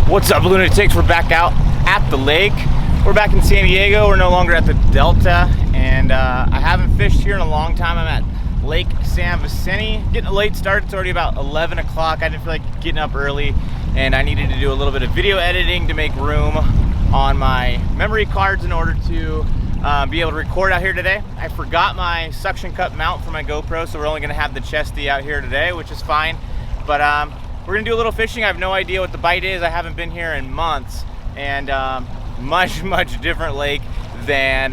What's up, lunatics? We're back out at the lake. We're back in San Diego. We're no longer at the Delta, and I haven't fished here in a long time. I'm at Lake San Vicente. Getting a late start. It's already about 11 o'clock. I didn't feel like getting up early, and I needed to do a little bit of video editing to make room on my memory cards in order to be able to record out here today. I forgot my suction cup mount for my GoPro, so we're only going to have the chesty out here today, which is fine. But we're gonna do a little fishing. I have no idea what the bite is. I haven't been here in months, and much different lake than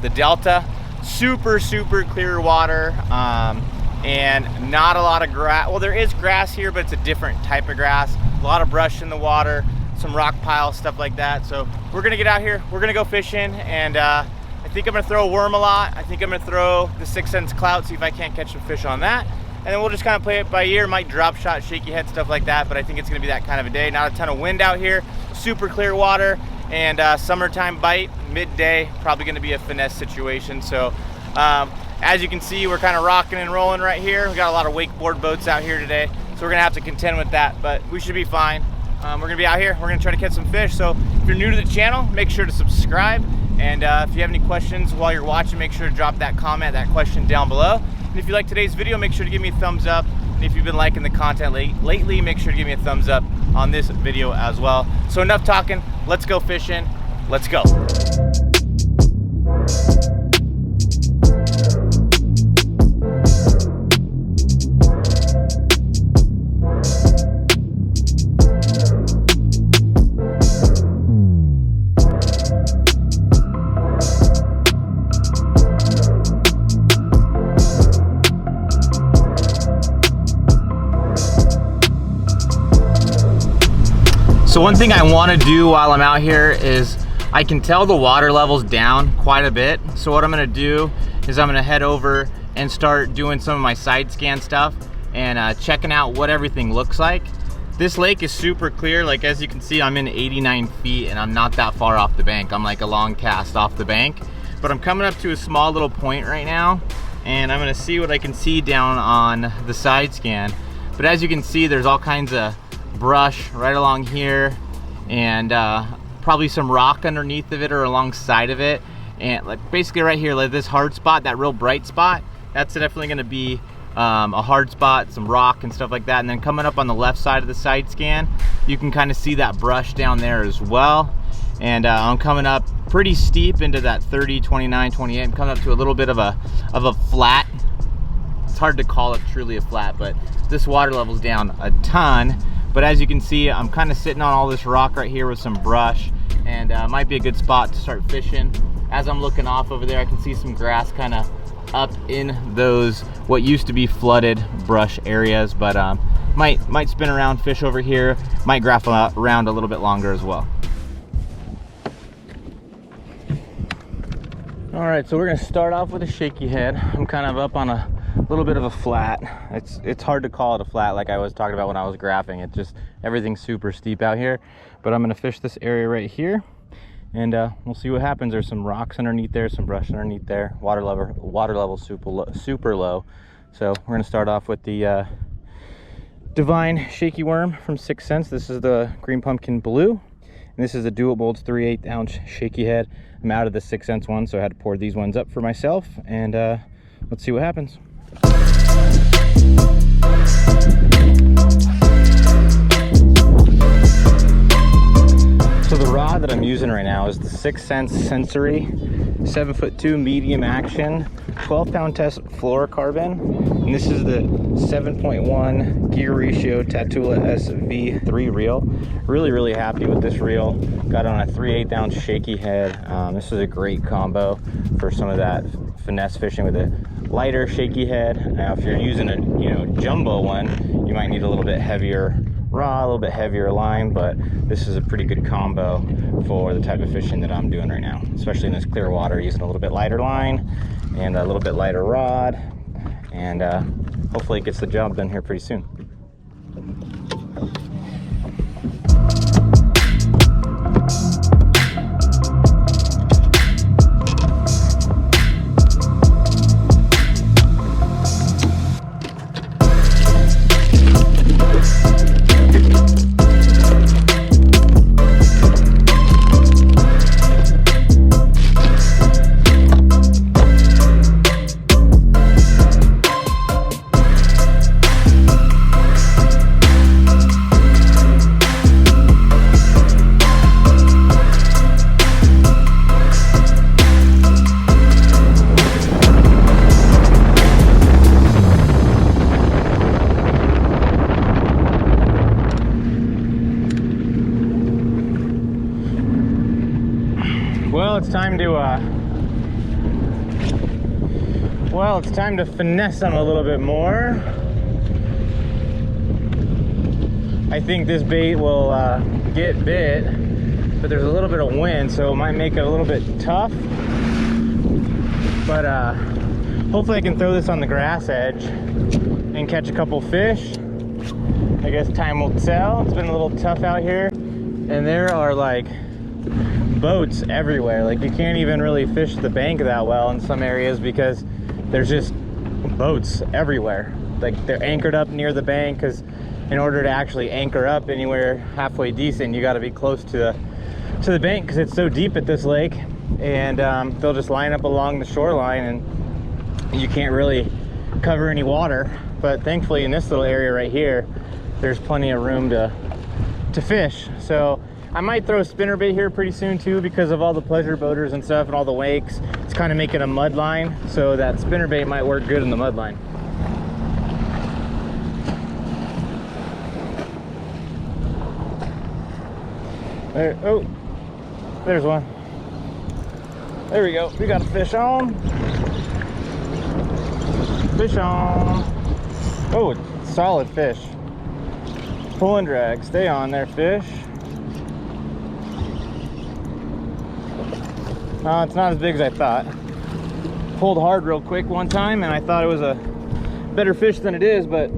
the Delta. Super clear water, and not a lot of grass. Well, there is grass here, but it's a different type of grass. A lot of brush in the water, some rock piles, stuff like that. So we're gonna get out here. We're gonna go fishing, and I think I'm gonna throw a worm a lot. I think I'm gonna throw the 6 cents clout, see if I can't catch some fish on that. And then we'll just kind of play it by ear. Might drop shot, shaky head, stuff like that. But I think it's gonna be that kind of a day. Not a ton of wind out here, super clear water, and summertime bite, midday, probably gonna be a finesse situation. So as you can see, we're kind of rocking and rolling right here. We got a lot of wakeboard boats out here today, so we're gonna have to contend with that, but we should be fine. We're gonna be out here. We're gonna try to catch some fish. So if you're new to the channel, make sure to subscribe. And if you have any questions while you're watching, make sure to drop that comment, that question down below. And if you like today's video, make sure to give me a thumbs up. And if you've been liking the content lately, make sure to give me a thumbs up on this video as well. So enough talking, let's go fishing. Let's go. So one thing I want to do while I'm out here is I can tell the water level's down quite a bit. So what I'm going to do is I'm going to head over and start doing some of my side scan stuff and checking out what everything looks like. This lake is super clear. Like as you can see, I'm in 89 feet and I'm not that far off the bank. I'm like a long cast off the bank, but I'm coming up to a small little point right now, and I'm going to see what I can see down on the side scan. But as you can see, there's all kinds of brush right along here, and probably some rock underneath of it or alongside of it, and like basically right here, like this hard spot, that real bright spot, that's definitely going to be a hard spot, some rock and stuff like that. And then coming up on the left side of the side scan, you can kind of see that brush down there as well. And I'm coming up pretty steep into that 30, 29, 28. I'm coming up to a little bit of a flat. It's hard to call it truly a flat, but this water level's down a ton. But as you can see, I'm kind of sitting on all this rock right here with some brush, and might be a good spot to start fishing. As I'm looking off over there, I can see some grass kind of up in those what used to be flooded brush areas, but might spin around, fish over here, might grapple around a little bit longer as well. All right, so we're gonna start off with a shaky head. I'm kind of up on a little bit of a flat. It's hard to call it a flat like I was talking about when I was graphing. It's just everything's super steep out here. But I'm gonna fish this area right here, and we'll see what happens. There's some rocks underneath there, some brush underneath there. Water level super low. So we're gonna start off with the Divine Shaky Worm from 6 Cents. This is the Green Pumpkin Blue, and this is the Dual Bolts 3/8 ounce shaky head. I'm out of the 6 Cents one, so I had to pour these ones up for myself, and let's see what happens. So the rod that I'm using right now is the 6 Cents Sensory 7'2" medium action 12-pound test fluorocarbon, and this is the 7.1 gear ratio Tatula SV3 reel. Really happy with this reel. Got on a 3/8 ounce shaky head. This is a great combo for some of that finesse fishing with a lighter shaky head. Now if you're using a jumbo one, you might need a little bit heavier rod, a little bit heavier line, but this is a pretty good combo for the type of fishing that I'm doing right now, especially in this clear water, using a little bit lighter line and a little bit lighter rod, and hopefully it gets the job done here pretty soon. Well, it's time to finesse them a little bit more. I think this bait will get bit, but there's a little bit of wind, so it might make it a little bit tough. But hopefully I can throw this on the grass edge and catch a couple fish. I guess time will tell. It's been a little tough out here, and there are like boats everywhere. Like, you can't even really fish the bank that well in some areas because there's just boats everywhere. Like, they're anchored up near the bank, because in order to actually anchor up anywhere halfway decent, you got to be close to the bank, because it's so deep at this lake. And they'll just line up along the shoreline, and you can't really cover any water. But thankfully in this little area right here, there's plenty of room to fish. So I might throw a spinnerbait here pretty soon too, because of all the pleasure boaters and stuff and all the wakes. It's kind of making a mud line, so that spinnerbait might work good in the mud line. There, oh, there's one. There we go. We got a fish on. Fish on. Oh, solid fish. Pull and drag. Stay on there, fish. It's not as big as I thought. Pulled hard real quick one time, and I thought it was a better fish than it is, but a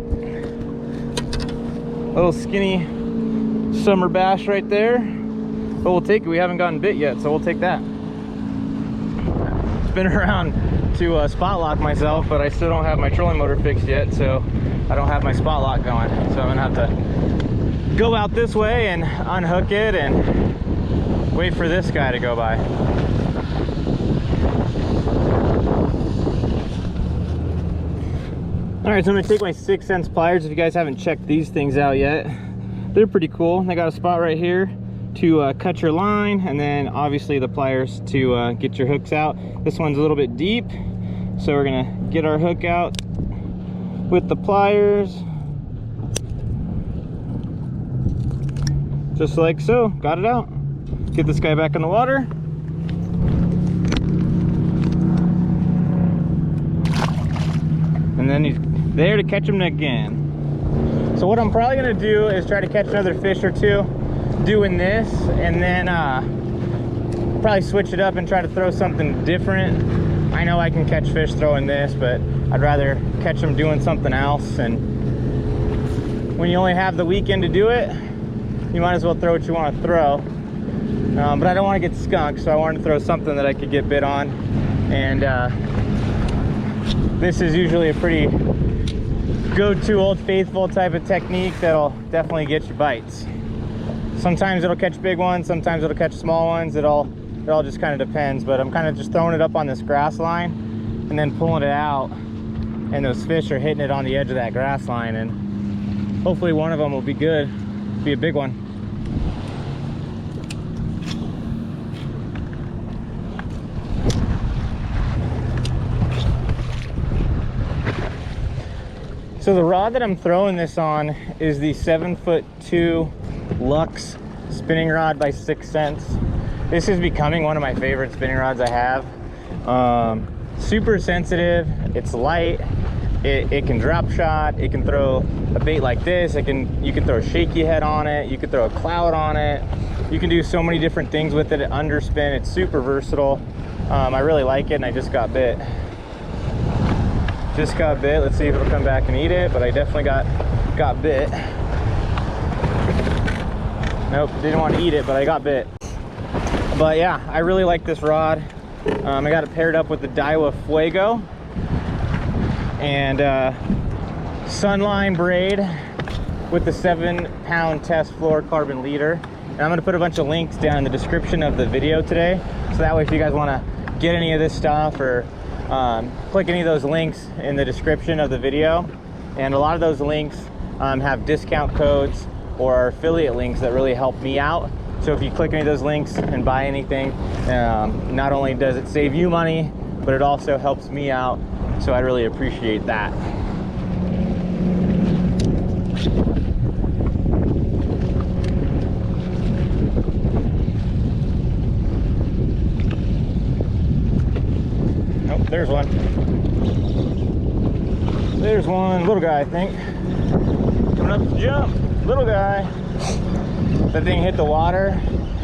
little skinny summer bass right there. But we'll take it. We haven't gotten bit yet, so we'll take that. Been around to spot lock myself, but I still don't have my trolling motor fixed yet, so I don't have my spot lock going. So I'm gonna have to go out this way and unhook it and wait for this guy to go by. All right, so I'm gonna take my 6 cents pliers. If you guys haven't checked these things out yet, they're pretty cool. They got a spot right here to cut your line, and then obviously the pliers to get your hooks out. This one's a little bit deep, so we're gonna get our hook out with the pliers, just like so. Got it out. Get this guy back in the water. And then he's there to catch him again. So what I'm probably gonna do is try to catch another fish or two doing this, and then probably switch it up and try to throw something different. I know I can catch fish throwing this, but I'd rather catch them doing something else. And when you only have the weekend to do it, you might as well throw what you want to throw. But I don't want to get skunked, so I wanted to throw something that I could get bit on. And this is usually a pretty go-to Old Faithful type of technique that'll definitely get you bites. Sometimes it'll catch big ones, sometimes it'll catch small ones. It all just kind of depends. But I'm kind of just throwing it up on this grass line and then pulling it out, and those fish are hitting it on the edge of that grass line, and hopefully one of them will be good, be a big one. So the rod that I'm throwing this on is the 7'2" Lux spinning rod by 6 cents. This is becoming one of my favorite spinning rods I have. Super sensitive, it's light, it can drop shot, it can throw a bait like this, you can throw a shaky head on it, you can throw a cloud on it, you can do so many different things with it. Underspin, it's super versatile. I really like it, and I just got bit. Let's see if it'll come back and eat it, but I definitely got bit. Nope, didn't want to eat it, but I got bit. But yeah, I really like this rod. I got it paired up with the Daiwa Fuego and Sunline braid with the 7-pound test fluorocarbon leader. And I'm gonna put a bunch of links down in the description of the video today, so that way if you guys want to get any of this stuff, or click any of those links in the description of the video. And a lot of those links have discount codes or affiliate links that really help me out. So if you click any of those links and buy anything, not only does it save you money, but it also helps me out. So I really appreciate that. there's one. There's one, little guy, I think. Coming up to jump, little guy. That thing hit the water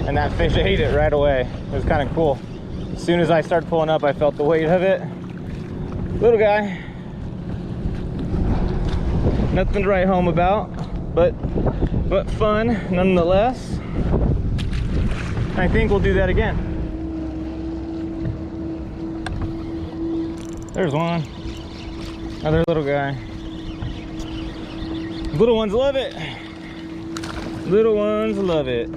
and that fish ate it right away. It was kind of cool. As soon as I started pulling up, I felt the weight of it. Little guy. Nothing to write home about, but fun nonetheless. I think we'll do that again. There's one. Another little guy. Little ones love it. Little ones love it.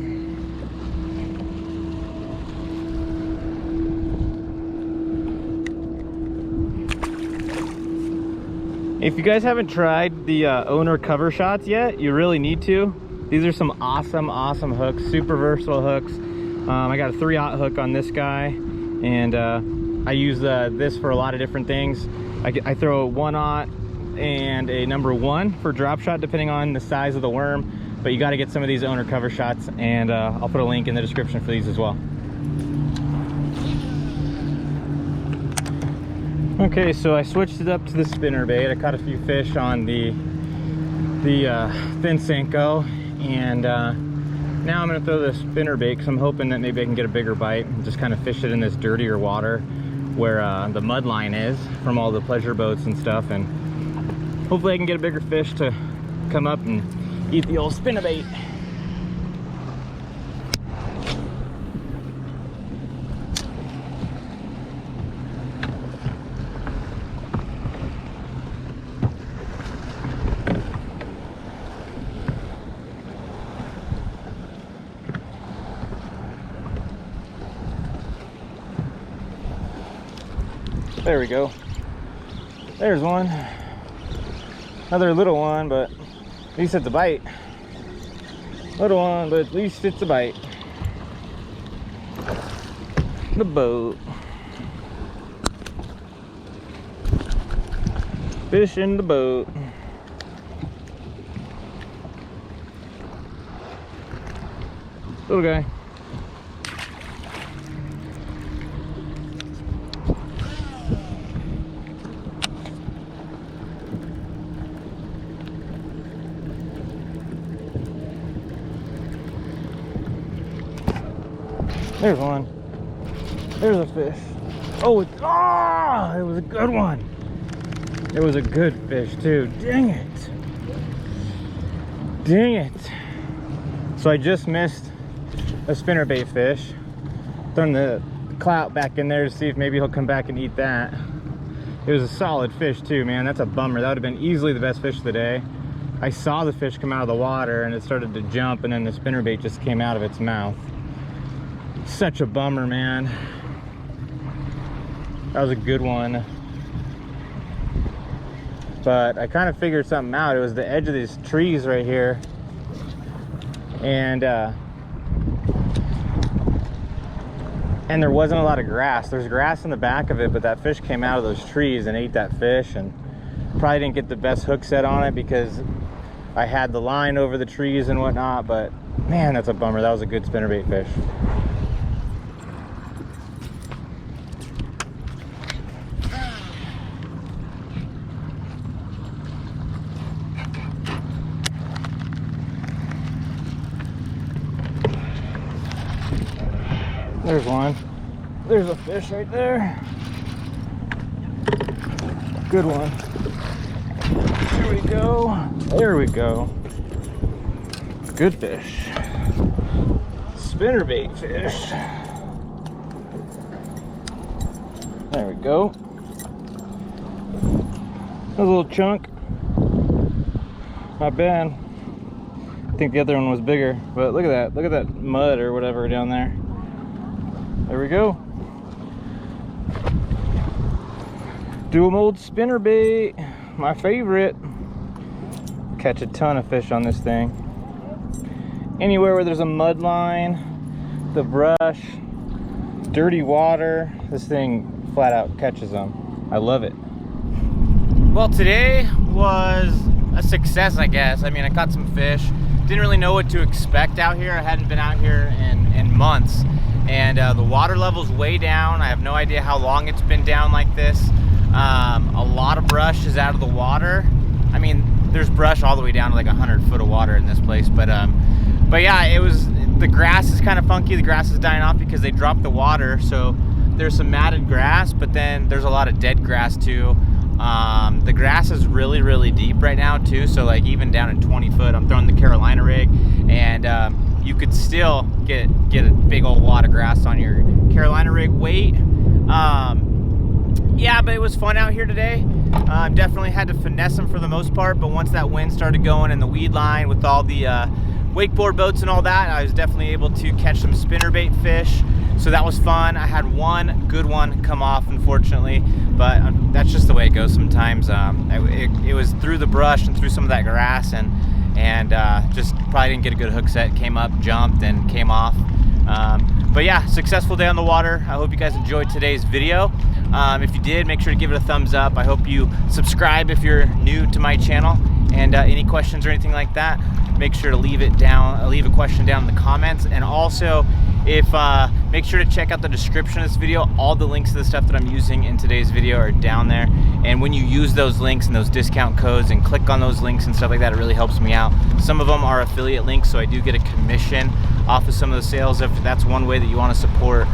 If you guys haven't tried the owner cover shots yet, you really need to. These are some awesome hooks, super versatile hooks. I got a 3/0 hook on this guy, and I use this for a lot of different things. I throw a 1/0 and a number 1 for drop shot, depending on the size of the worm. But you got to get some of these owner cover shots, and I'll put a link in the description for these as well. Okay, so I switched it up to the spinnerbait. I caught a few fish on the thin Senko, and now I'm going to throw the spinnerbait because I'm hoping that maybe I can get a bigger bite and just kind of fish it in this dirtier water where the mud line is from all the pleasure boats and stuff, and hopefully I can get a bigger fish to come up and eat the old spinnerbait. There we go. There's one. Another little one, but at least it's a bite. Little one, but at least it's a bite. The boat. Fish in the boat. Little guy. There's one. There's a fish. Oh, it was a good one. It was a good fish too. Dang it. Dang it. So I just missed a spinnerbait fish. Throwing the clout back in there to see if maybe he'll come back and eat that. It was a solid fish too, man. That's a bummer. That would have been easily the best fish of the day. I saw the fish come out of the water and it started to jump, and then the spinnerbait just came out of its mouth. Such a bummer, man. That was a good one. But I kind of figured something out. It was the edge of these trees right here. And there wasn't a lot of grass. There's grass in the back of it, but that fish came out of those trees and ate that fish, and probably didn't get the best hook set on it because I had the line over the trees and whatnot. But man, that's a bummer. That was a good spinnerbait fish. There's one. There's a fish right there. Good one. Here we go. There we go. Good fish. Spinnerbait fish. There we go. A little chunk. Not bad. I think the other one was bigger, but look at that. Look at that mud or whatever down there. There we go. Do 'em old spinnerbait, my favorite. Catch a ton of fish on this thing. Anywhere where there's a mud line, the brush, dirty water, this thing flat out catches them. I love it. Well, today was a success, I guess. I mean, I caught some fish. didn't really know what to expect out here. I hadn't been out here in months, and the water level's way down. I have no idea how long it's been down like this. A lot of brush is out of the water. I mean, there's brush all the way down to like 100 foot of water in this place, but yeah, the grass is kind of funky. The grass is dying off because they dropped the water, so there's some matted grass, but then there's a lot of dead grass too. The grass is really, really deep right now too, so like even down in 20 foot, I'm throwing the Carolina rig, and you could still get a big old wad of grass on your Carolina rig weight. Yeah, but it was fun out here today. Definitely had to finesse them for the most part, but once that wind started going and the weed line with all the wakeboard boats and all that, I was definitely able to catch some spinnerbait fish. So that was fun. I had one good one come off, unfortunately, but that's just the way it goes sometimes. It was through the brush and through some of that grass, and just probably didn't get a good hook set. Came up, jumped, and came off. But yeah, successful day on the water. I hope you guys enjoyed today's video. If you did, make sure to give it a thumbs up. I hope you subscribe if you're new to my channel. And any questions or anything like that, make sure to leave a question down in the comments. And also, make sure to check out the description of this video. All the links to the stuff that I'm using in today's video are down there. And when you use those links and those discount codes and click on those links and stuff like that, it really helps me out. Some of them are affiliate links, so I do get a commission off of some of the sales. If that's one way that you want to support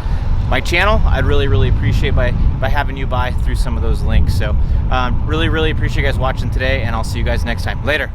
my channel, I'd really, really appreciate by having you buy through some of those links. So really, really appreciate you guys watching today, and I'll see you guys next time. Later.